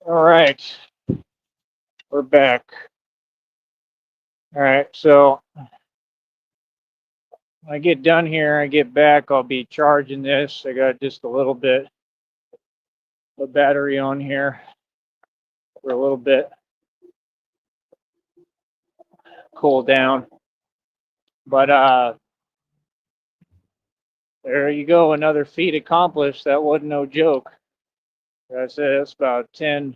All right, we're back. All right, so when I get done here, I get back, I'll be charging this. I got just a little bit of battery on here for a little bit, cool down. But there you go, another feat accomplished. That wasn't no joke. Like I said it's about 10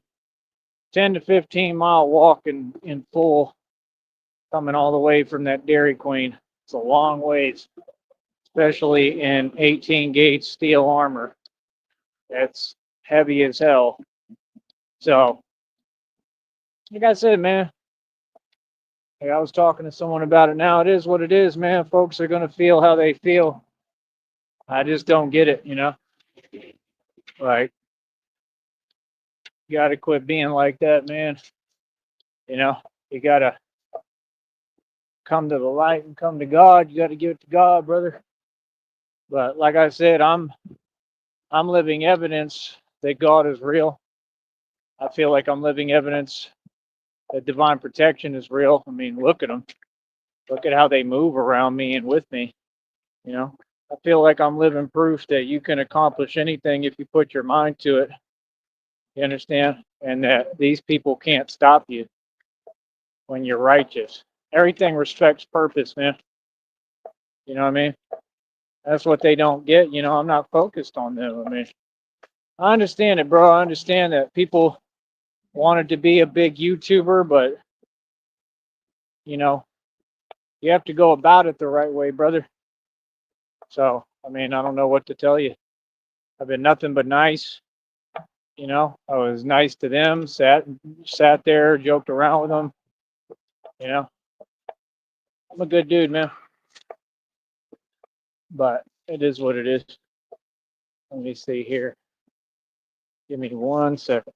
to 15 mile walk in full, coming all the way from that Dairy Queen. It's a long ways, especially in 18 gauge steel armor. That's heavy as hell. So, like I said, man, like I was talking to someone about it now. It is what it is, man. Folks are going to feel how they feel. I just don't get it, you know? Like, you got to quit being like that, man. You know, you got to come to the light and come to God. You got to give it to God, brother. But like I said, I'm living evidence that God is real. I feel like I'm living evidence that divine protection is real. I mean, look at them. Look at how they move around me and with me. You know, I feel like I'm living proof that you can accomplish anything if you put your mind to it. You understand? And that these people can't stop you when you're righteous. Everything respects purpose, man. You know what I mean? That's what they don't get. You know, I'm not focused on them. I mean, I understand it, bro. I understand that people wanted to be a big YouTuber, but, you know, you have to go about it the right way, brother. So, I mean, I don't know what to tell you. I've been nothing but nice. You know, I was nice to them, sat there, joked around with them. You know, I'm a good dude, man. But it is what it is. Let me see here. Give me 1 second.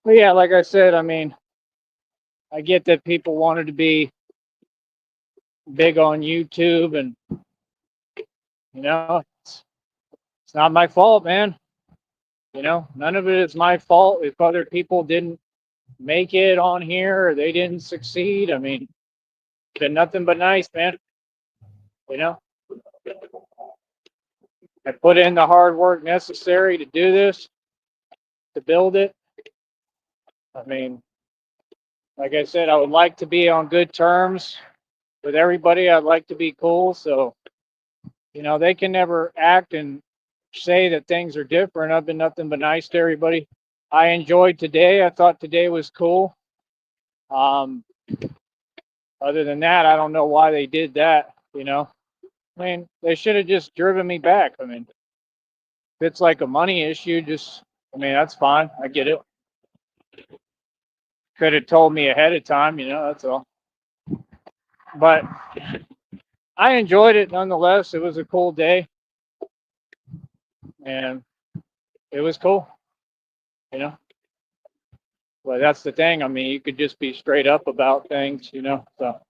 But yeah, like I said, I mean, I get that people wanted to be big on YouTube, and it's not my fault, man. None of it is my fault if other people didn't make it on here or they didn't succeed. I mean, it's been nothing but nice, man. You know, I put in the hard work necessary to do this, to build it. I mean, like I said, I would like to be on good terms with everybody. I'd like to be cool. So, they can never act and say that things are different. I've been nothing but nice to everybody. I enjoyed today. I thought today was cool. Um, Other than that, I don't know why they did that. I mean, they should have just driven me back. I mean, if it's like a money issue, I mean, that's fine. I get it. Could have told me ahead of time, that's all. But I enjoyed it nonetheless. It was a cool day and it was cool, you know. But that's the thing. I mean, you could just be straight up about things. So,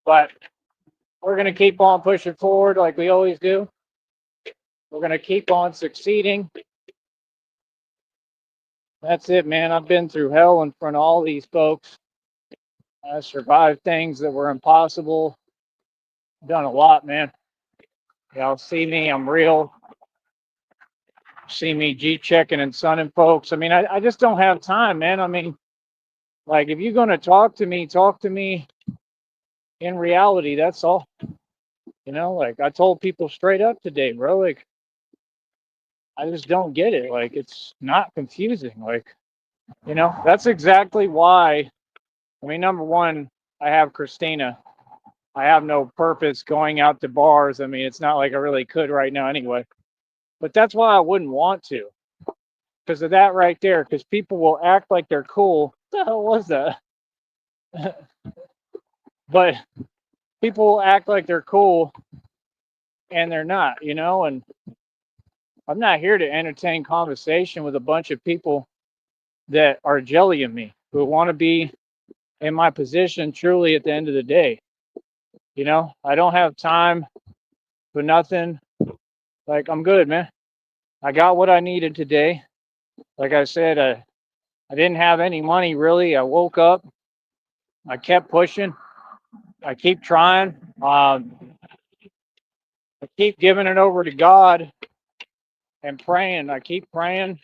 but we're going to keep on pushing forward like we always do. We're going to keep on succeeding. That's it, man. I've been through hell in front of all these folks. I survived things that were impossible. Done a lot, man. Y'all see me, I'm real. See me G checking and sunning folks. I mean, I just don't have time, man. I mean, like, if you're going to talk to me in reality. That's all. Like I told people straight up today, bro. Like, I just don't get it. Like, it's not confusing. Like, that's exactly why. I mean, number one, I have Christina. I have no purpose going out to bars. I mean, it's not like I really could right now anyway. But that's why I wouldn't want to, because of that right there. Because people will act like they're cool. What the hell was that? But people will act like they're cool and they're not. And I'm not here to entertain conversation with a bunch of people that are jellying me, who want to be in my position truly at the end of the day. I don't have time for nothing. Like, I'm good, man. I got what I needed today. Like I said, I didn't have any money really. I woke up, I kept pushing, I keep trying. I keep giving it over to God and praying. I keep praying.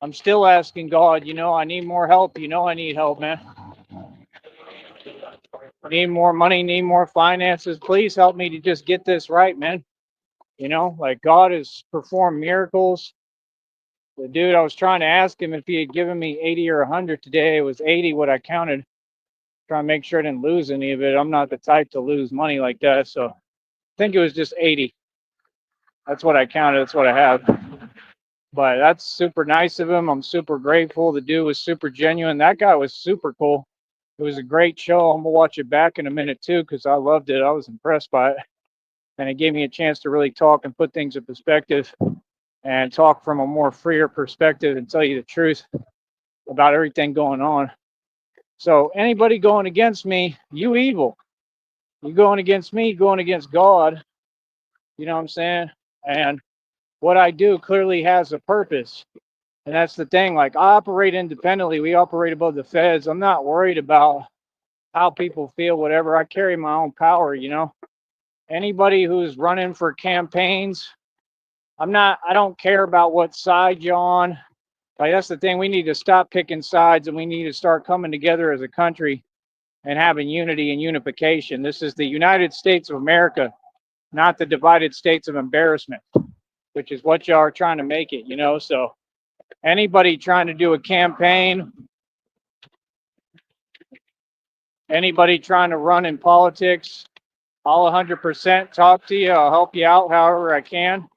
I'm still asking God, I need more help. I need help, man. Need more money, need more finances. Please help me to just get this right, man. Like, God has performed miracles. The dude, I was trying to ask him if he had given me 80 or 100 today. It was 80 what I counted. Trying to make sure I didn't lose any of it. I'm not the type to lose money like that. So I think it was just 80. That's what I counted. That's what I have. But that's super nice of him. I'm super grateful. The dude was super genuine. That guy was super cool. It was a great show. I'm going to watch it back in a minute too, because I loved it. I was impressed by it. And it gave me a chance to really talk and put things in perspective and talk from a more freer perspective and tell you the truth about everything going on. So anybody going against me, you evil. You going against me, going against God. You know what I'm saying? And what I do clearly has a purpose. And that's the thing. Like, I operate independently. We operate above the feds. I'm not worried about how people feel, whatever. I carry my own power. Anybody who's running for campaigns, I don't care about what side you're on. Like, that's the thing. We need to stop picking sides, and we need to start coming together as a country and having unity and unification. This is the United States of America, not the divided states of embarrassment, which is what y'all are trying to make it. So anybody trying to do a campaign, anybody trying to run in politics, I'll 100% talk to you. I'll help you out however I can.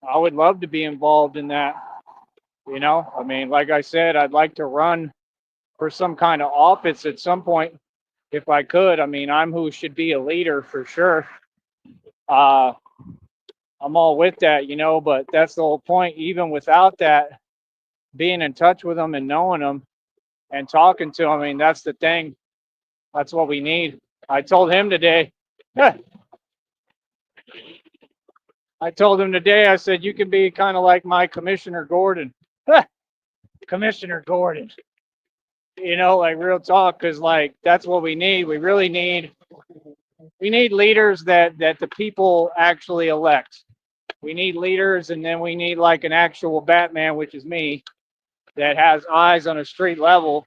I would love to be involved in that. I mean, like I said, I'd like to run for some kind of office at some point if I could. I mean, I'm who should be a leader for sure. I'm all with that, but that's the whole point. Even without that, being in touch with them and knowing them and talking to them, I mean, that's the thing. That's what we need. I told him today, I said, you can be kind of like my Commissioner Gordon. Commissioner Gordon. Like real talk, because like that's what we need. We need leaders that the people actually elect. We need leaders, and then we need like an actual Batman, which is me, that has eyes on a street level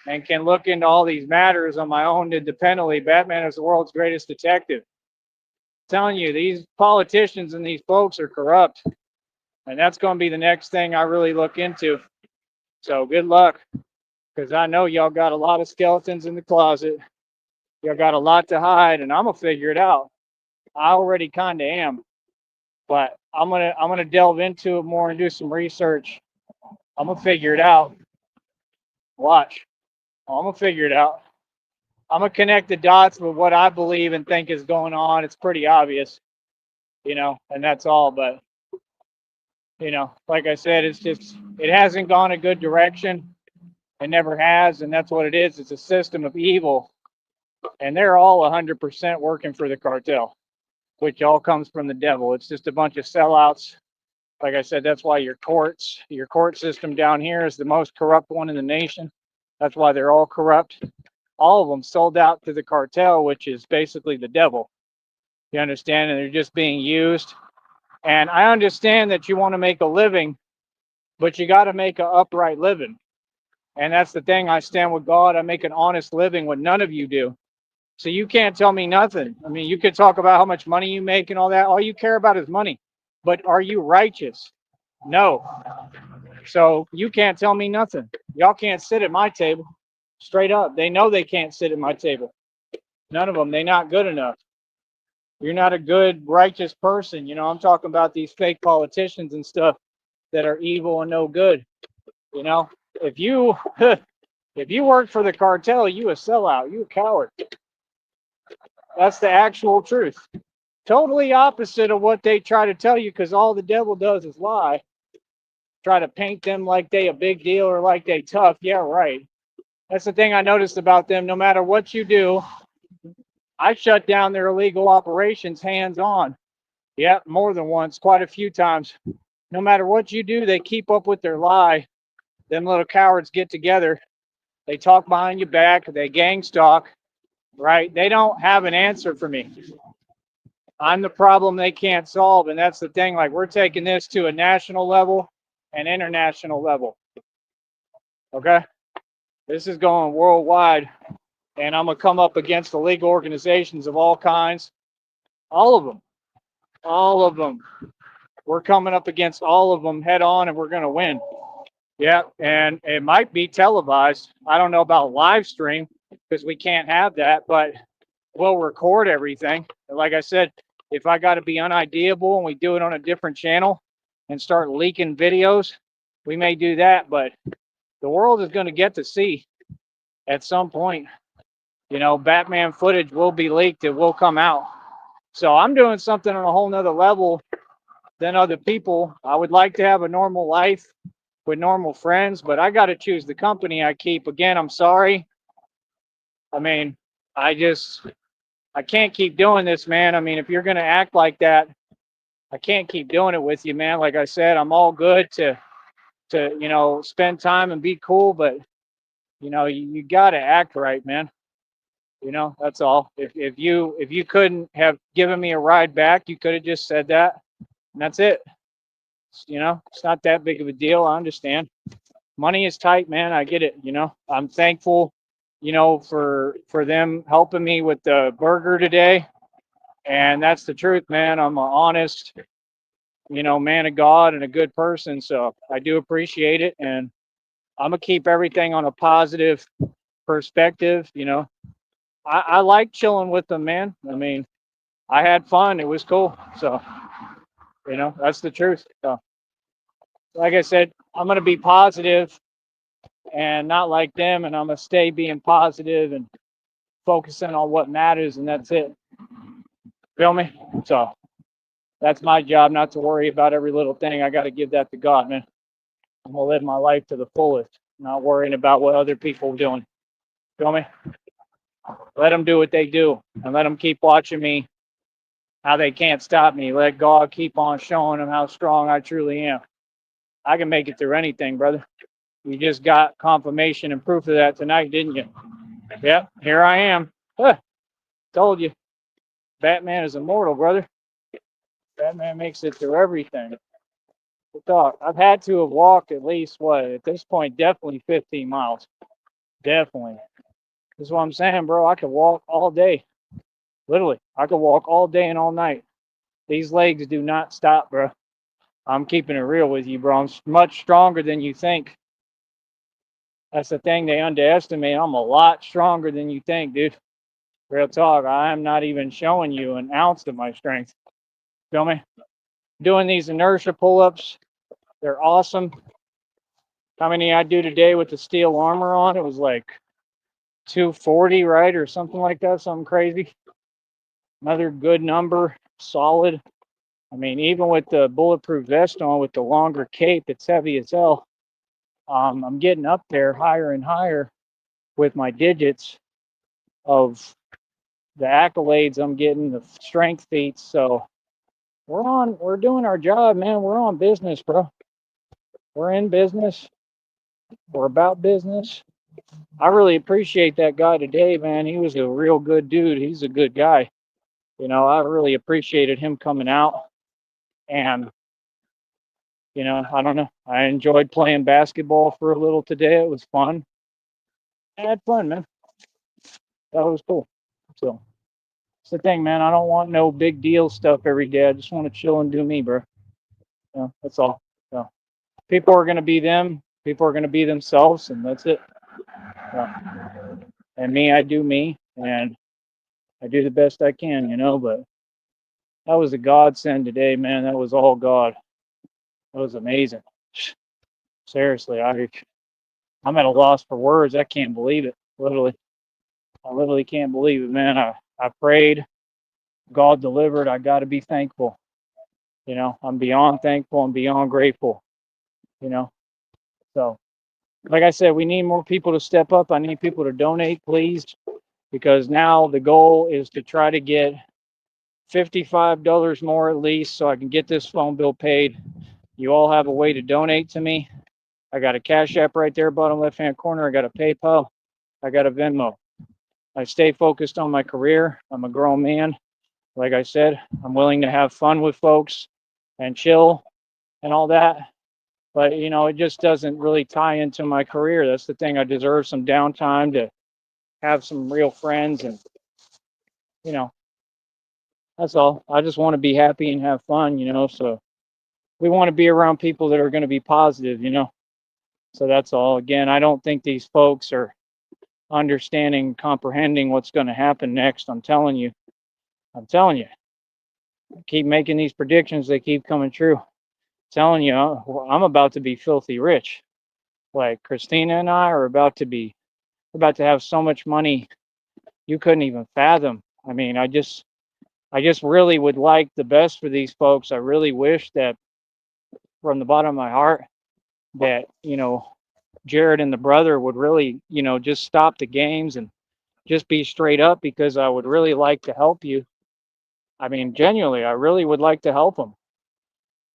and can look into all these matters on my own independently. Batman is the world's greatest detective. I'm telling you, these politicians and these folks are corrupt, and that's going to be the next thing I really look into. So good luck, because I know y'all got a lot of skeletons in the closet. Y'all got a lot to hide, and I'm gonna figure it out. I already kind of am, but I'm gonna delve into it more and do some research. I'm gonna figure it out. Watch. I'm gonna figure it out. I'm gonna connect the dots with what I believe and think is going on. It's pretty obvious, and that's all. But like I said, it hasn't gone a good direction. It never has, and that's what it is. It's a system of evil, and they're all 100% working for the cartel, which all comes from the devil. It's just a bunch of sellouts. Like I said, that's why your court system down here is the most corrupt one in the nation. That's why they're all corrupt. All of them sold out to the cartel, which is basically the devil. You understand? And they're just being used. And I understand that you want to make a living, but you got to make an upright living. And that's the thing. I stand with God. I make an honest living, what none of you do. So you can't tell me nothing. I mean, you could talk about how much money you make and all that. All you care about is money. But are you righteous? No. So you can't tell me nothing. Y'all can't sit at my table. Straight up. They know they can't sit at my table. None of them. They're not good enough. You're not a good, righteous person. I'm talking about these fake politicians and stuff that are evil and no good. If you if you work for the cartel, you a sellout. You a coward. That's the actual truth. Totally opposite of what they try to tell you, because all the devil does is lie. Try to paint them like they a big deal or like they tough. Yeah, right. That's the thing I noticed about them. No matter what you do, I shut down their illegal operations hands on. Yeah, more than once, quite a few times. No matter what you do, they keep up with their lie. Them little cowards get together. They talk behind your back. They gang stalk, right? They don't have an answer for me. I'm the problem they can't solve. And that's the thing. Like, we're taking this to a national level and international level. Okay? This is going worldwide. And I'm going to come up against the legal organizations of all kinds. All of them. All of them. We're coming up against all of them head on, and we're going to win. Yeah, and it might be televised. I don't know about live stream, because we can't have that, but we'll record everything. And like I said, if I got to be unideable and we do it on a different channel and start leaking videos, we may do that. But the world is going to get to see at some point, Batman footage will be leaked. It will come out. So I'm doing something on a whole nother level than other people. I would like to have a normal life with normal friends, but I got to choose the company I keep. Again, I'm sorry. I mean, I can't keep doing this, man. I mean, if you're going to act like that, I can't keep doing it with you, man. Like I said, I'm all good to spend time and be cool, but you got to act right, man. That's all. If you couldn't have given me a ride back, you could have just said that, and that's it. It's not that big of a deal. I understand. Money is tight, man. I get it. I'm thankful, for them helping me with the burger today. And that's the truth, man. I'm an honest, man of God and a good person. So I do appreciate it. And I'm going to keep everything on a positive perspective. I like chilling with them, man. I mean, I had fun. It was cool. So, that's the truth. So, like I said, I'm going to be positive and not like them. And I'm going to stay being positive and focusing on what matters. And that's it. Feel me? So That's my job, not to worry about every little thing. I got to give that to God, man. I'm gonna live my life to the fullest, not worrying about what other people are doing. Feel me? Let them do what they do, and let them keep watching me. How they can't stop me. Let God keep on showing them how strong I truly am. I can make it through anything, brother. You just got confirmation and proof of that tonight, didn't you? Yep, here I am. Huh, told you. Batman is immortal, brother. Batman makes it through everything. Good talk. I've had to have walked at least, what, at this point, definitely 15 miles. Definitely. That's what I'm saying, bro. I could walk all day. Literally, I could walk all day and all night. These legs do not stop, bro. I'm keeping it real with you, bro. I'm much stronger than you think. That's the thing they underestimate. I'm a lot stronger than you think, dude. Real talk. I'm not even showing you an ounce of my strength. Feel me? Doing these inertia pull-ups, they're awesome. How many I do today with the steel armor on? It was like 240, right? Or something like that, something crazy. Another good number, solid. I mean, even with the bulletproof vest on with the longer cape, it's heavy as hell. I'm getting up there higher and higher with my digits of the accolades I'm getting, the strength feats. So we're doing our job, man. We're on business, bro. We're in business. We're about business. I really appreciate that guy today, man. He was a real good dude. He's a good guy. You know, I really appreciated him coming out. And, you know, I don't know. I enjoyed playing basketball for a little today. It was fun. I had fun, man. That was cool. So it's the thing, man. I don't want no big deal stuff every day. I just want to chill and do me, bro. That's all. So people are going to be them. People are going to be themselves, and that's it. And me, I do me, and I do the best I can, you know. But that was a godsend today, man. That was all God. That was amazing. Seriously, I'm at a loss for words. I can't believe it. I literally can't believe it, man. I prayed, God delivered. I got to be thankful. You know, I'm beyond thankful. I'm beyond grateful. You know, so like I said, we need more people to step up. I need people to donate, please, because now the goal is to try to get $55 more at least so I can get this phone bill paid. You all have a way to donate to me. I got a Cash App right there, bottom left-hand corner. I got a PayPal. I got a Venmo. I stay focused on my career. I'm a grown man. Like I said, I'm willing to have fun with folks and chill and all that. But, you know, it just doesn't really tie into my career. That's the thing. I deserve some downtime to have some real friends. And, you know, that's all. I just want to be happy and have fun, you know. So we want to be around people that are going to be positive, you know. So that's all. Again, I don't think these folks are understanding, comprehending what's going to happen next. I'm telling you. I keep making these predictions. They keep coming true. Telling you, I'm about to be filthy rich. Like Christina and I are about to have so much money you couldn't even fathom. I mean, I just really would like the best for these folks. I really wish that from the bottom of my heart that, you know, Jared and the brother would really, you know, just stop the games and just be straight up, because I would really like to help you. I mean, genuinely, I really would like to help them.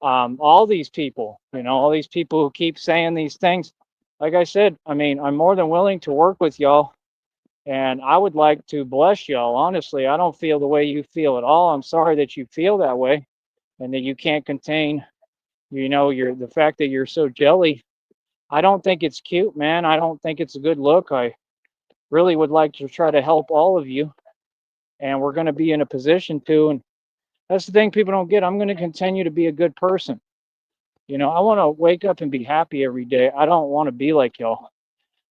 All these people, you know, all these people who keep saying these things. Like I said, I mean, I'm more than willing to work with y'all, and I would like to bless y'all. Honestly, I don't feel the way you feel at all. I'm sorry that you feel that way and that you can't contain, you know, the fact that you're so jelly. I don't think it's cute, man. I don't think it's a good look. I really would like to try to help all of you, and we're going to be in a position to. And that's the thing people don't get. I'm going to continue to be a good person. You know, I want to wake up and be happy every day. I don't want to be like y'all.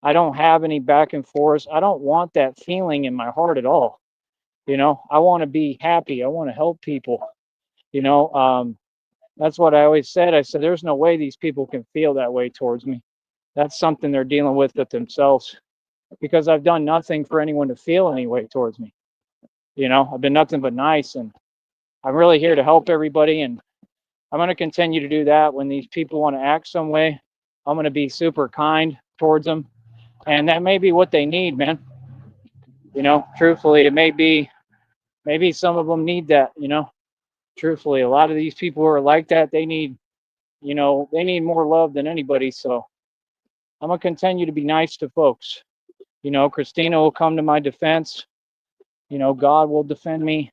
I don't have any back and forth. I don't want that feeling in my heart at all. You know, I want to be happy. I want to help people. You know, that's what I always said. I said, there's no way these people can feel that way towards me. That's something they're dealing with themselves, because I've done nothing for anyone to feel any way towards me. You know, I've been nothing but nice. And I'm really here to help everybody, and I'm going to continue to do that. When these people want to act some way, I'm going to be super kind towards them, and that may be what they need, man. Truthfully, it may be, maybe some of them need that. Truthfully, a lot of these people who are like that, they need more love than anybody. So I'm going to continue to be nice to folks. Christina will come to my defense. God will defend me.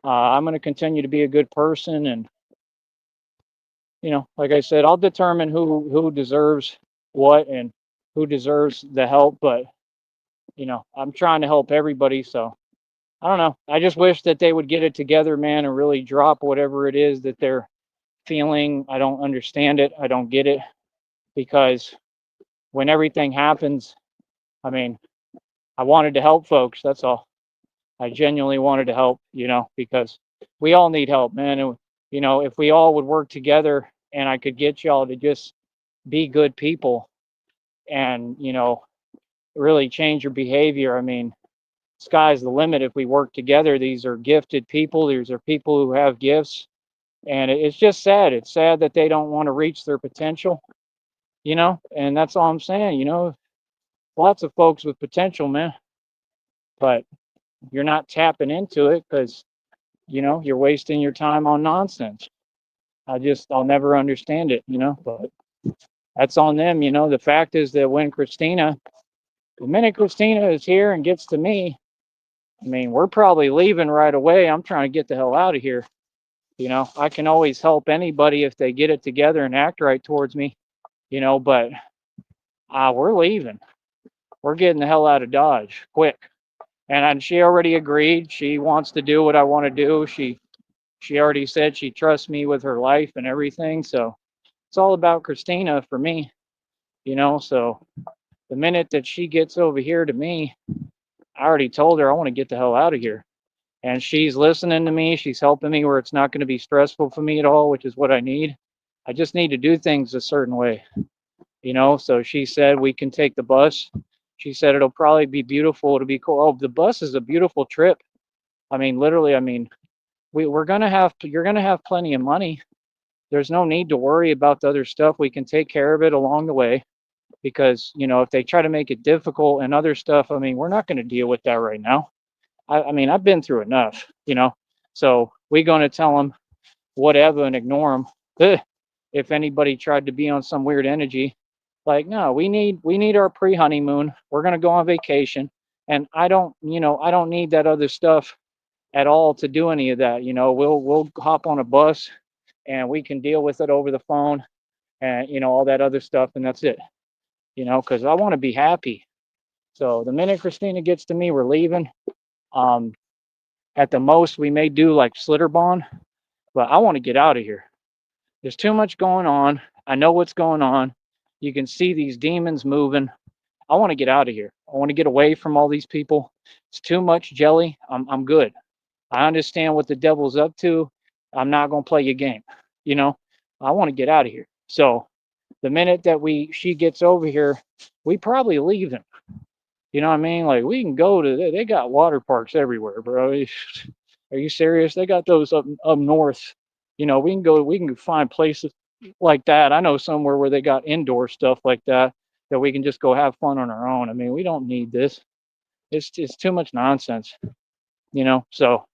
I'm going to continue to be a good person, and like I said, I'll determine who deserves what and who deserves the help. But I'm trying to help everybody. So I don't know. I just wish that they would get it together, man, and really drop whatever it is that they're feeling. I don't understand it. I don't get it, because when everything happens, I mean, I wanted to help folks. That's all. I genuinely wanted to help, because we all need help, man. And, if we all would work together and I could get y'all to just be good people and, really change your behavior. I mean, sky's the limit if we work together. These are gifted people. These are people who have gifts. And it's just sad. It's sad that they don't want to reach their potential, and that's all I'm saying. Lots of folks with potential, man, but you're not tapping into it because, you're wasting your time on nonsense. I'll never understand it, but that's on them. The fact is that the minute Christina is here and gets to me, I mean, we're probably leaving right away. I'm trying to get the hell out of here. I can always help anybody if they get it together and act right towards me, but we're leaving. We're getting the hell out of Dodge quick. And she already agreed. She wants to do what I want to do. She already said she trusts me with her life and everything. So it's all about Christina for me, So the minute that she gets over here to me, I already told her I want to get the hell out of here. And she's listening to me. She's helping me where it's not going to be stressful for me at all, which is what I need. I just need to do things a certain way, So she said we can take the bus. She said it'll probably be beautiful. It'll be cool. Oh, the bus is a beautiful trip. I mean, literally, you're gonna have plenty of money. There's no need to worry about the other stuff. We can take care of it along the way, because if they try to make it difficult and other stuff, we're not going to deal with that right now. I've been through enough, So we're going to tell them whatever and ignore them. If anybody tried to be on some weird energy, like, no, we need our pre-honeymoon. We're going to go on vacation, and I don't need that other stuff at all to do any of that. We'll hop on a bus and we can deal with it over the phone, and all that other stuff, and that's it. Because I want to be happy. So the minute Christina gets to me, we're leaving. At the most, we may do like Slitterbond, but I want to get out of here. There's too much going on. I know what's going on. You can see these demons moving. I want to get out of here. I want to get away from all these people. It's too much jelly. I'm good. I understand what the devil's up to. I'm not going to play your game. I want to get out of here. So the minute that she gets over here, we probably leave them. You know what I mean? Like, we can go to, they got water parks everywhere, bro. Are you serious? They got those up north. We can find places like that. I know somewhere where they got indoor stuff like that we can just go have fun on our own. We don't need this. It's too much nonsense, So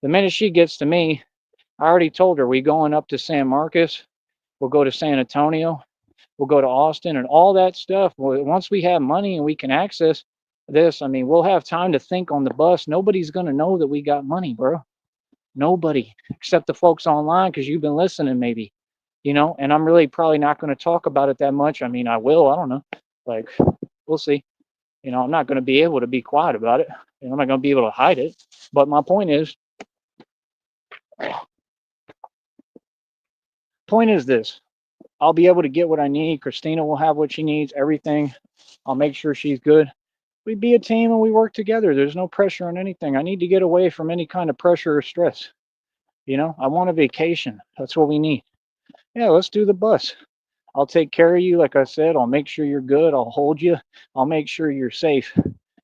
the minute she gets to me, I already told her we going up to San Marcos. We'll go to San Antonio. We'll go to Austin and all that stuff. Once we have money and we can access this, we'll have time to think on the bus. Nobody's going to know that we got money, bro. Nobody except the folks online, because you've been listening maybe, and I'm really probably not going to talk about it that much. I will. I don't know. Like, we'll see. I'm not going to be able to be quiet about it. I'm not going to be able to hide it. But my point is this. I'll be able to get what I need. Christina will have what she needs, everything. I'll make sure she's good. We be a team and we work together. There's no pressure on anything. I need to get away from any kind of pressure or stress. I want a vacation. That's what we need. Yeah, let's do the bus. I'll take care of you. Like I said, I'll make sure you're good. I'll hold you. I'll make sure you're safe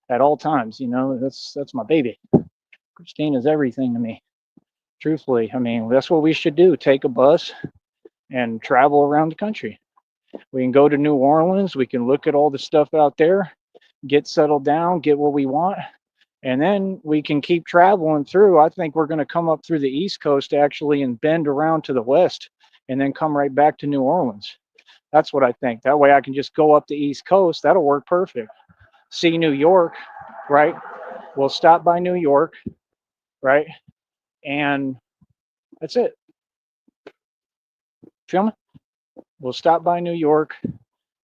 at all times. That's my baby. Christina's everything to me. Truthfully, I mean, that's what we should do. Take a bus and travel around the country. We can go to New Orleans. We can look at all the stuff out there, get settled down, get what we want, and then we can keep traveling through. I think we're going to come up through the East Coast actually and bend around to the West and then come right back to New Orleans. That's what I think. That way I can just go up the East Coast. That'll work perfect. See New York, right? We'll stop by New York, right? And that's it. Feel me? We'll stop by New York.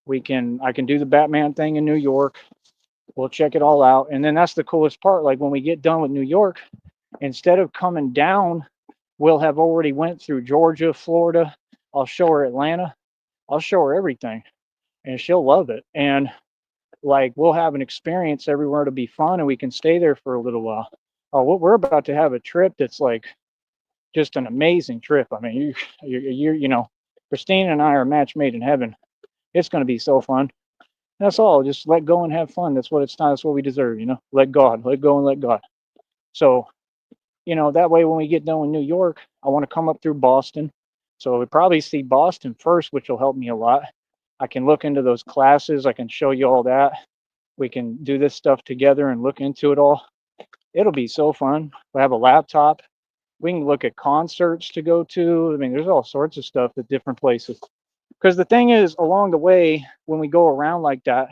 I can do the Batman thing in New York. We'll check it all out. And then that's the coolest part. Like when we get done with New York, instead of coming down, we'll have already went through Georgia, Florida. I'll show her Atlanta. I'll show her everything and she'll love it. And like we'll have an experience everywhere to be fun and we can stay there for a little while. Oh, we're about to have a trip that's like just an amazing trip. I mean, you know, Christina and I are a match made in heaven. It's going to be so fun. That's all. Just let go and have fun. That's what it's time. That's what we deserve. You know, let God, let go and let God. So, you know, that way when we get done with New York, I want to come up through Boston. So we probably see Boston first, which will help me a lot. I can look into those classes. I can show you all that. We can do this stuff together and look into it all. It'll be so fun. We'll have a laptop. We can look at concerts to go to. I mean, there's all sorts of stuff at different places. Because the thing is, along the way, when we go around like that,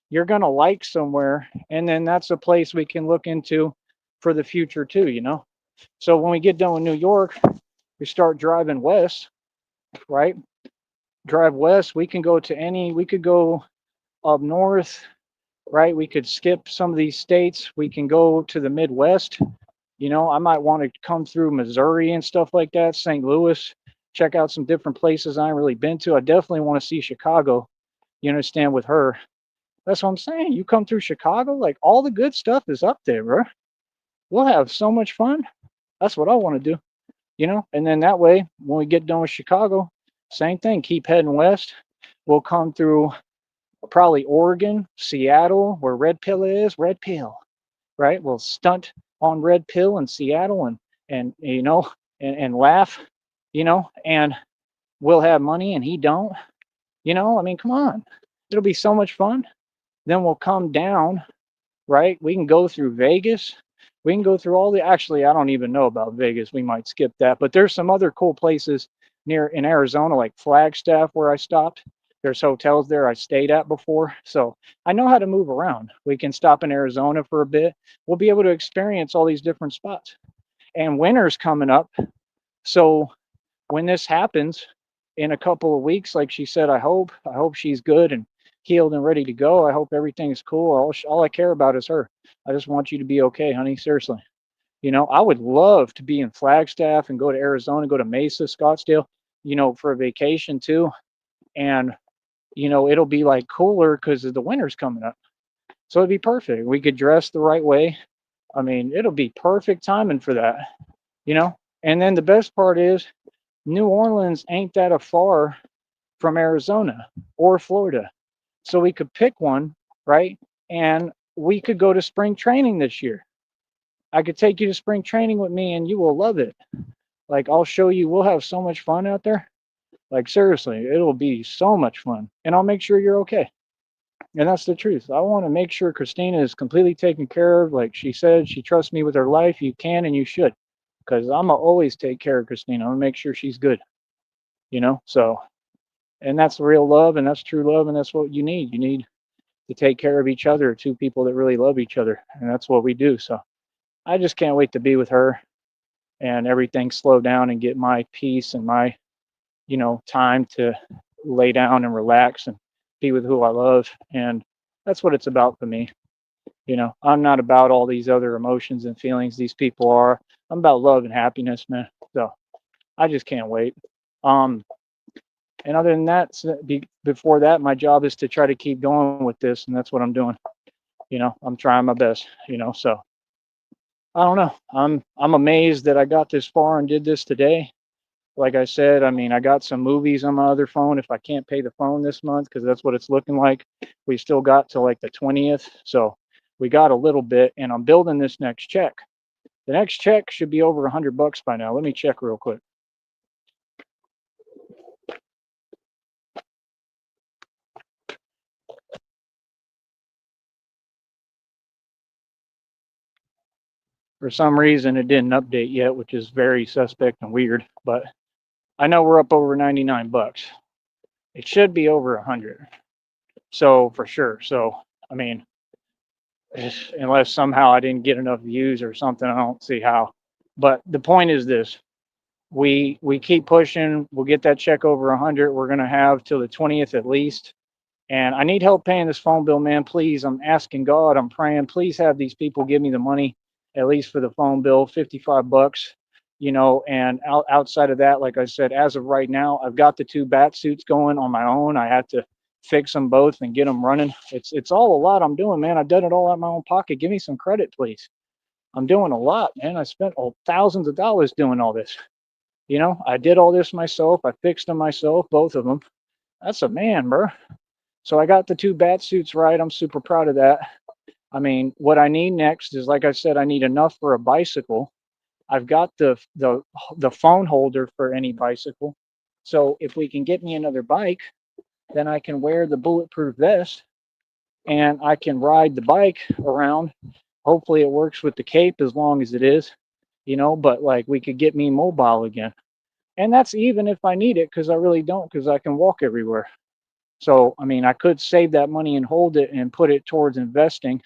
you're going to like somewhere. And then that's a place we can look into for the future too, you know? So when we get done with New York, we start driving west, right? Drive west. We can go to we could go up north, right? We could skip some of these states. We can go to the Midwest. You know, I might want to come through Missouri and stuff like that, St. Louis, check out some different places I ain't really been to. I definitely want to see Chicago, you understand, with her. That's what I'm saying. You come through Chicago, like all the good stuff is up there, bro. We'll have so much fun. That's what I want to do, you know? And then that way, when we get done with Chicago, same thing, keep heading west. We'll come through probably Oregon, Seattle, where Red Pill is, Red Pill, right? We'll stunt on Red Pill in Seattle and you know, and laugh, you know, and we'll have money and he don't, you know, I mean, come on. It'll be so much fun. Then we'll come down, right? We can go through Vegas. We can go through all actually, I don't even know about Vegas. We might skip that, but there's some other cool places near in Arizona, like Flagstaff, where I stopped. There's hotels there I stayed at before. So I know how to move around. We can stop in Arizona for a bit. We'll be able to experience all these different spots. And winter's coming up. So when this happens in a couple of weeks, like she said, I hope she's good and healed and ready to go. I hope everything's cool. All I care about is her. I just want you to be okay, honey. Seriously. You know, I would love to be in Flagstaff and go to Arizona, go to Mesa, Scottsdale, you know, for a vacation too. And, you know, it'll be like cooler because the winter's coming up. So it'd be perfect. We could dress the right way. I mean, it'll be perfect timing for that, you know? And then the best part is New Orleans ain't that far from Arizona or Florida. So we could pick one, right? And we could go to spring training this year. I could take you to spring training with me and you will love it. Like I'll show you, we'll have so much fun out there. Like seriously, it'll be so much fun. And I'll make sure you're okay. And that's the truth. I want to make sure Christina is completely taken care of. Like she said, she trusts me with her life. You can and you should. Because I'm going to always take care of Christina. I'm going to make sure she's good. You know? So, and that's real love and that's true love. And that's what you need. You need to take care of each other, two people that really love each other. And that's what we do. So I just can't wait to be with her and everything slow down and get my peace and my, you know, time to lay down and relax and be with who I love. And that's what it's about for me. You know, I'm not about all these other emotions and feelings these people are. I'm about love and happiness, man. So I just can't wait. And other than that, before that, my job is to try to keep going with this, and that's what I'm doing. You know, I'm trying my best. You know, so I don't know. I'm amazed that I got this far and did this today. Like I said, I mean, I got some movies on my other phone. If I can't pay the phone this month, because that's what it's looking like, we still got to like the 20th. So we got a little bit, and I'm building this next check. The next check should be over $100 by now. Let me check real quick. For some reason, it didn't update yet, which is very suspect and weird. But I know we're up over $99. It should be over 100. So for sure. So I mean, unless somehow I didn't get enough views or something, I don't see how. But the point is this: we keep pushing. We'll get that check over 100. We're gonna have till the 20th at least. And I need help paying this phone bill, man. Please, I'm asking God. I'm praying. Please have these people give me the money, at least for the phone bill, $55. And outside of that, like I said, as of right now, I've got the two bat suits going on my own. I had to fix them both and get them running. It's all a lot I'm doing, man. I've done it all out of my own pocket. Give me some credit, please. I'm doing a lot, man. I spent thousands of dollars doing all this. I did all this myself. I fixed them myself, both of them. That's a man, bro. So I got the two bat suits right. I'm super proud of that. I mean, what I need next is, like I said, I need enough for a bicycle. I've got the phone holder for any bicycle. So if we can get me another bike, then I can wear the bulletproof vest and I can ride the bike around. Hopefully it works with the cape as long as it is, but like we could get me mobile again. And that's even if I need it, because I really don't, because I can walk everywhere. So, I mean, I could save that money and hold it and put it towards investing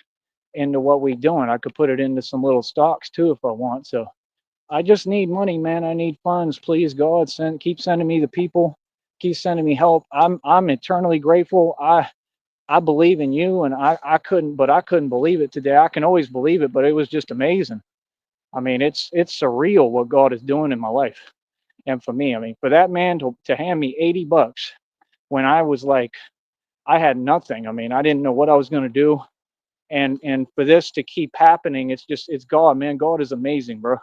into what we're doing. I could put it into some little stocks too if I want. So I just need money, man. I need funds. Please, God, keep sending me the people, keep sending me help. I'm eternally grateful. I believe in you, and I couldn't believe it today. I can always believe it, but it was just amazing. I mean, it's surreal what God is doing in my life. And for me, I mean, for that man to hand me $80 when I was like, I had nothing. I mean, I didn't know what I was going to do. And for this to keep happening, it's God, man. God is amazing, bro.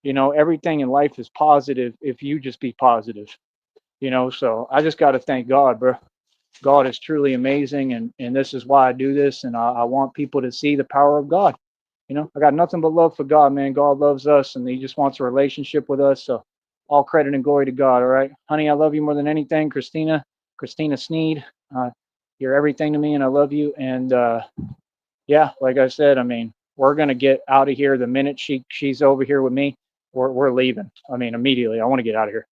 Everything in life is positive if you just be positive. So I just got to thank God, bro. God is truly amazing, and this is why I do this, and I want people to see the power of God. I got nothing but love for God, man. God loves us, and He just wants a relationship with us. So all credit and glory to God. All right, honey, I love you more than anything, Christina Sneed. You're everything to me, and I love you. And yeah, like I said, I mean, we're gonna get out of here the minute she's over here with me. We're leaving. I mean, immediately. I want to get out of here.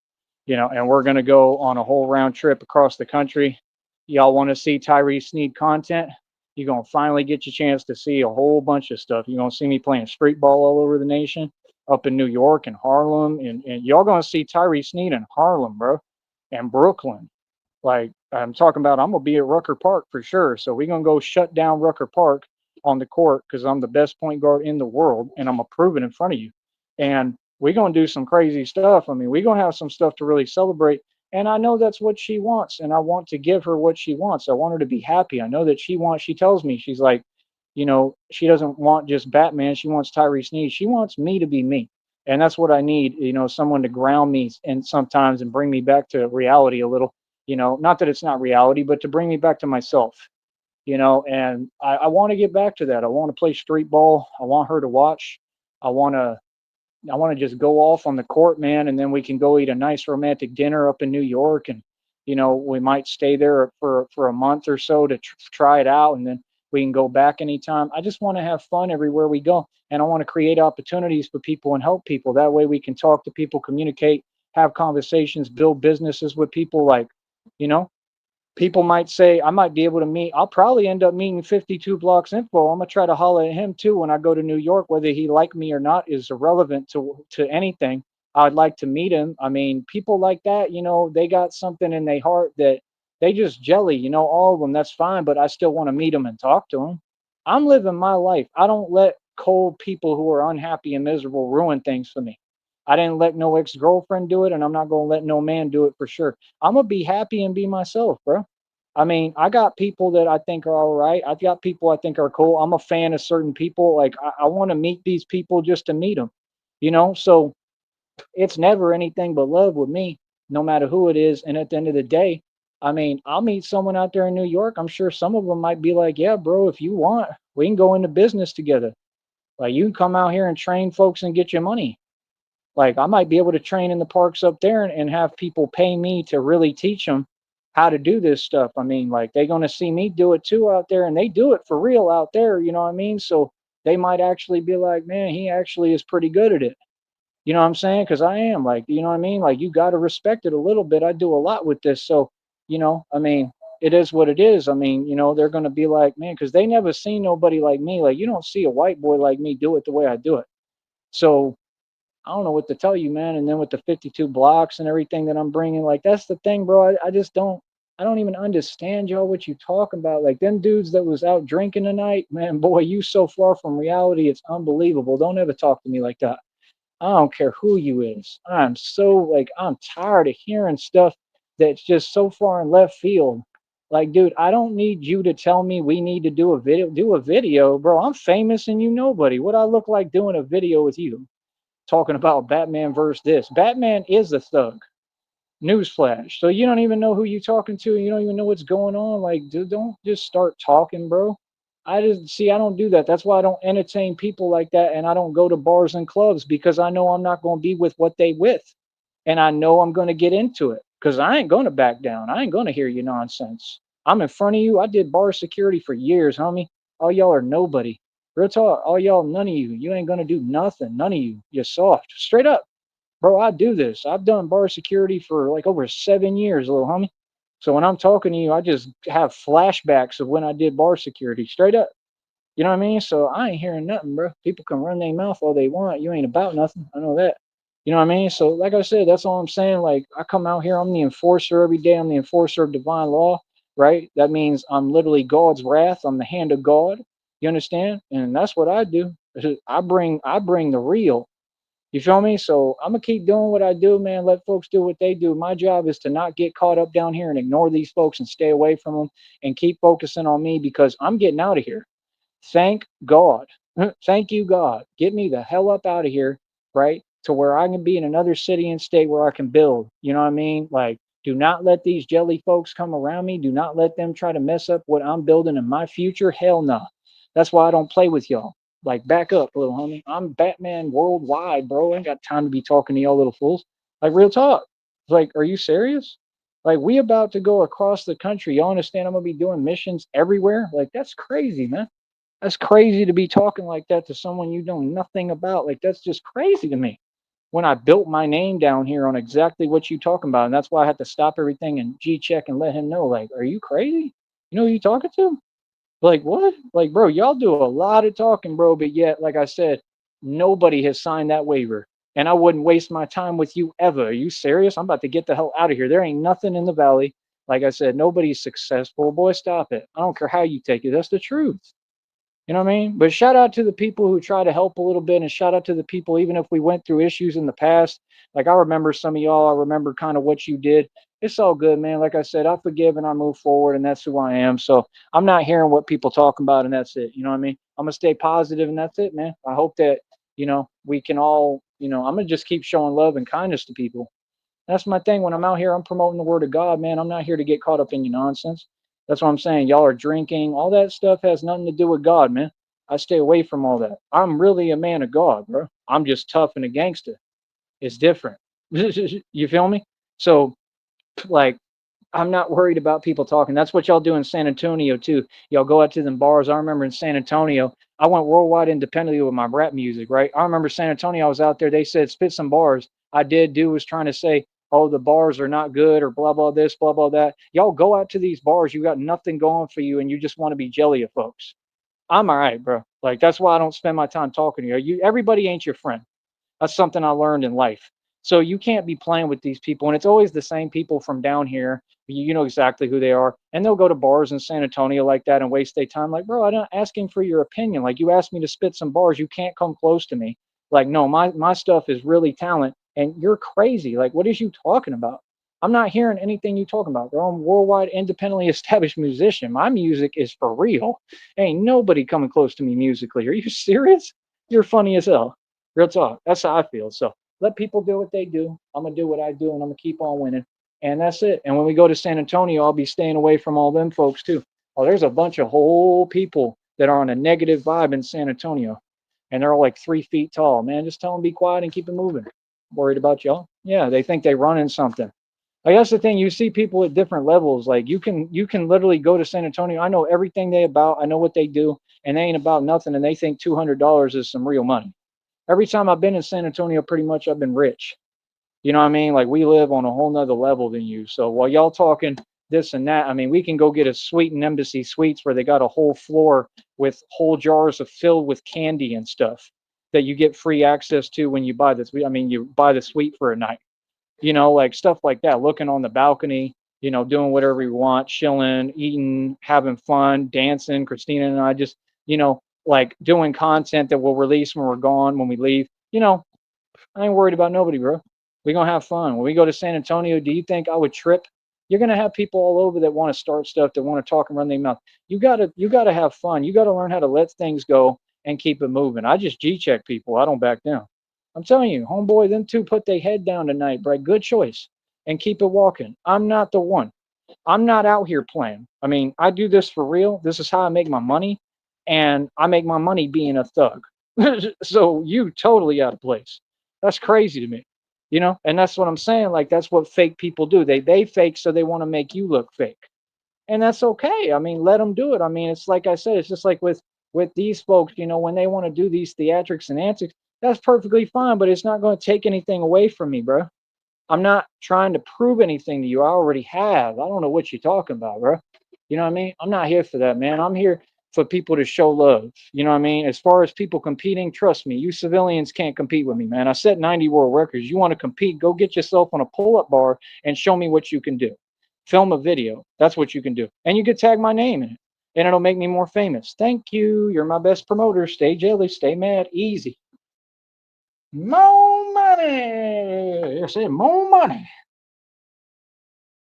And we're gonna go on a whole round trip across the country. Y'all want to see Tyree Sneed content? You're gonna finally get your chance to see a whole bunch of stuff. You're gonna see me playing street ball all over the nation, up in New York and Harlem, and y'all gonna see Tyree Sneed in Harlem, bro, and Brooklyn. Like I'm talking about, I'm gonna be at Rucker Park for sure. So we're gonna go shut down Rucker Park on the court because I'm the best point guard in the world, and I'm gonna prove it in front of you. And we're gonna do some crazy stuff. I mean, we're gonna have some stuff to really celebrate. And I know that's what she wants, and I want to give her what she wants. I want her to be happy. I know that she tells me, she's like, she doesn't want just Batman. She wants Tyree Sneed. She wants me to be me. And that's what I need, someone to ground me and sometimes and bring me back to reality a little, not that it's not reality, but to bring me back to myself, and I want to get back to that. I want to play street ball. I want her to watch. I want to I want to just go off on the court, man, and then we can go eat a nice romantic dinner up in New York, and we might stay there for a month or so to try it out, and then we can go back anytime. I just want to have fun everywhere we go, and I want to create opportunities for people and help people. That way, we can talk to people, communicate, have conversations, build businesses with people. Like, you know, people might say I might be able to meet. I'll probably end up meeting 52 Blocks Info. I'm gonna try to holler at him too when I go to New York. Whether he like me or not is irrelevant to anything. I'd like to meet him. I mean, people like that, they got something in their heart that they just jelly. All of them. That's fine, but I still want to meet them and talk to them. I'm living my life. I don't let cold people who are unhappy and miserable ruin things for me. I didn't let no ex-girlfriend do it, and I'm not gonna let no man do it for sure. I'm gonna be happy and be myself, bro. I mean, I got people that I think are all right. I've got people I think are cool. I'm a fan of certain people. Like I want to meet these people just to meet them, So it's never anything but love with me, no matter who it is. And at the end of the day, I mean, I'll meet someone out there in New York. I'm sure some of them might be like, "Yeah, bro, if you want, we can go into business together." Like you can come out here and train folks and get your money. Like I might be able to train in the parks up there and have people pay me to really teach them how to do this stuff. I mean, like they're gonna see me do it too out there, and they do it for real out there. You know what I mean? So they might actually be like, man, he actually is pretty good at it. You know what I'm saying? Because I am like, you know what I mean? Like you got to respect it a little bit. I do a lot with this, so I mean, it is what it is. I mean, they're gonna be like, man, because they never seen nobody like me. Like you don't see a white boy like me do it the way I do it. So I don't know what to tell you, man. And then with the 52 blocks and everything that I'm bringing, like that's the thing, bro. I just don't. I don't even understand y'all what you talking about. Like them dudes that was out drinking tonight, man. Boy, you so far from reality. It's unbelievable. Don't ever talk to me like that. I don't care who you is. I'm so like I'm tired of hearing stuff that's just so far in left field. Like, dude, I don't need you to tell me we need to do a video. Do a video, bro. I'm famous and you nobody. What I look like doing a video with you? Talking about Batman versus this. Batman is a thug. Newsflash. So you don't even know who you talking to. You don't even know what's going on. Like, dude, don't just start talking, bro. I just see. I don't do that. That's why I don't entertain people like that, and I don't go to bars and clubs because I know I'm not going to be with what they with, and I know I'm going to get into it because I ain't going to back down. I ain't going to hear your nonsense. I'm in front of you. I did bar security for years, homie. All y'all are nobody. Real talk. All y'all, none of you. You ain't going to do nothing. None of you. You're soft. Straight up. Bro, I do this. I've done bar security for like over 7 years, little homie. So when I'm talking to you, I just have flashbacks of when I did bar security, straight up. You know what I mean? So I ain't hearing nothing, bro. People can run their mouth all they want. You ain't about nothing. I know that. You know what I mean? So like I said, that's all I'm saying. Like I come out here, I'm the enforcer every day. I'm the enforcer of divine law, right? That means I'm literally God's wrath. I'm the hand of God. You understand? And that's what I do. I bring the real. You feel me? So I'm gonna keep doing what I do, man. Let folks do what they do. My job is to not get caught up down here and ignore these folks and stay away from them and keep focusing on me because I'm getting out of here. Thank God. Thank you, God. Get me the hell up out of here, right? To where I can be in another city and state where I can build. You know what I mean? Like, do not let these jelly folks come around me. Do not let them try to mess up what I'm building in my future. Hell no. That's why I don't play with y'all. Like, back up, little homie. I'm Batman worldwide, bro. I ain't got time to be talking to y'all little fools. Like, real talk. Like, are you serious? Like, we about to go across the country. Y'all understand I'm gonna be doing missions everywhere? Like, that's crazy, man. That's crazy to be talking like that to someone you know nothing about. Like that's just crazy to me. When I built my name down here on exactly what you talking about, and that's why I had to stop everything and G check and let him know. Like, are you crazy? You know who you talking to? Like what? Like, bro, y'all do a lot of talking, bro, but yet, like I said, nobody has signed that waiver. And I wouldn't waste my time with you ever. Are you serious? I'm about to get the hell out of here. There ain't nothing in the valley. Like I said, nobody's successful. Boy, stop it. I don't care how you take it. That's the truth. You know what I mean? But shout out to the people who try to help a little bit, and shout out to the people, even if we went through issues in the past. Like I remember some of y'all, I remember kind of what you did. It's all good, man. Like I said, I forgive and I move forward, and that's who I am. So I'm not hearing what people talking about, and that's it. You know what I mean? I'm gonna stay positive, and that's it, man. I hope that we can all, I'm gonna just keep showing love and kindness to people. That's my thing. When I'm out here, I'm promoting the word of God, man. I'm not here to get caught up in your nonsense. That's what I'm saying. Y'all are drinking. All that stuff has nothing to do with God, man. I stay away from all that. I'm really a man of God, bro. I'm just tough and a gangster. It's different. You feel me? So, like, I'm not worried about people talking. That's what y'all do in San Antonio too. Y'all go out to them bars. I remember in San Antonio, I went worldwide independently with my rap music, right? I remember San Antonio, I was out there, they said spit some bars. I did do was trying to say, oh, the bars are not good or blah blah this, blah blah that. Y'all go out to these bars, you got nothing going for you, and you just want to be jelly of folks. I'm all right, bro. Like that's why I don't spend my time talking to you. Everybody ain't your friend. That's something I learned in life. So you can't be playing with these people, and it's always the same people from down here. You know exactly who they are, and they'll go to bars in San Antonio like that and waste their time. Like, bro, I'm not asking for your opinion. Like, you asked me to spit some bars, you can't come close to me. Like, no, my stuff is really talent, and you're crazy. Like, what is you talking about? I'm not hearing anything you talking about, bro. I'm a worldwide, independently established musician. My music is for real. Ain't nobody coming close to me musically. Are you serious? You're funny as hell. Real talk. That's how I feel. So let people do what they do. I'm gonna do what I do, and I'm gonna keep on winning. And that's it. And when we go to San Antonio, I'll be staying away from all them folks too. Oh, there's a bunch of whole people that are on a negative vibe in San Antonio. and they're all like 3 feet tall. Man, just tell them be quiet and keep it moving. Worried about y'all? Yeah, they think they running something. Like that's the thing. You see people at different levels. Like you can literally go to San Antonio. I know everything they about. I know what they do, and they ain't about nothing. And they think $200 is some real money. Every time I've been in San Antonio, pretty much I've been rich. You know what I mean? Like we live on a whole nother level than you. So while y'all talking this and that, I mean, we can go get a suite in Embassy Suites where they got a whole floor with whole jars of filled with candy and stuff that you get free access to when you buy this. I mean, you buy the suite for a night, like stuff like that, looking on the balcony, doing whatever you want, chilling, eating, having fun, dancing. Christina and I just, like doing content that we'll release when we're gone, when we leave. I ain't worried about nobody, bro. We're gonna have fun. When we go to San Antonio, do you think I would trip? You're gonna have people all over that want to start stuff, that want to talk and run their mouth. You gotta have fun. You gotta learn how to let things go and keep it moving. I just G-check people. I don't back down. I'm telling you, homeboy, them two put their head down tonight, Brett. Good choice. And keep it walking. I'm not the one. I'm not out here playing. I mean, I do this for real. This is how I make my money. And I make my money being a thug. So you totally out of place. That's crazy to me. And that's what I'm saying. Like that's what fake people do. They fake so they want to make you look fake. And that's okay. I mean, let them do it. I mean, it's like I said, it's just like with these folks, when they want to do these theatrics and antics, that's perfectly fine, but it's not going to take anything away from me, bro. I'm not trying to prove anything to you. I already have. I don't know what you're talking about, bro. You know what I mean? I'm not here for that, man. I'm here for people to show love. You know what I mean? As far as people competing, trust me, you civilians can't compete with me, man. I set 90 world records. You want to compete, go get yourself on a pull-up bar and show me what you can do. Film a video. That's what you can do. And you can tag my name in it. And it'll make me more famous. Thank you. You're my best promoter. Stay jelly, stay mad, easy. More money. I said more money.